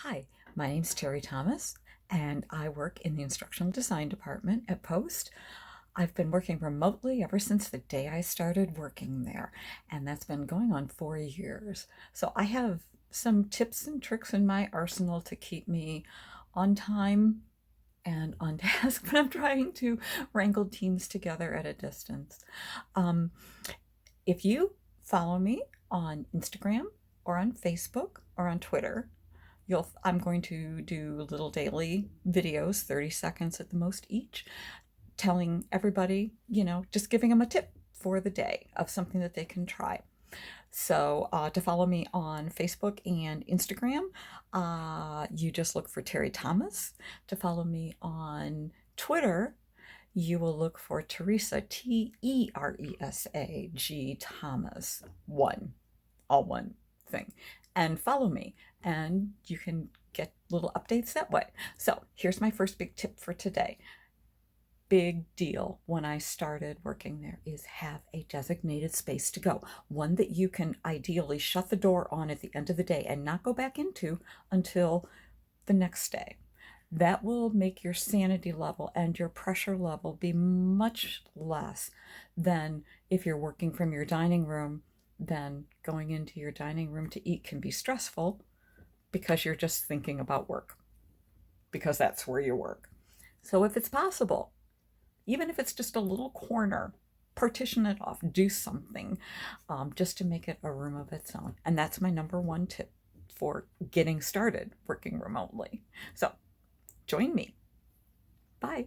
Hi, my name's Terry Thomas, and I work in the instructional design department at Post. I've been working remotely ever since the day I started working there, and that's been going on 4 years. So I have some tips and tricks in my arsenal to keep me on time and on task when I'm trying to wrangle teams together at a distance. Um, if you follow me on Instagram or on Facebook or on Twitter, I'm going to do little daily videos, 30 seconds at the most each, telling everybody, just giving them a tip for the day of something that they can try. So to follow me on Facebook and Instagram, you just look for Terry Thomas. To follow me on Twitter, you will look for Teresa, Teresa Thomas, one, all one thing, and follow me, and you can get little updates that way. So here's my first big tip for today. Big deal when I started working there is have a designated space to go, one that you can ideally shut the door on at the end of the day and not go back into until the next day. That will make your sanity level and your pressure level be much less than if you're working from your dining room. Then going into your dining room to eat can be stressful because you're just thinking about work, because that's where you work. So if it's possible, even if it's just a little corner, partition it off, do something just to make it a room of its own. And that's my number one tip for getting started working remotely. So join me. Bye.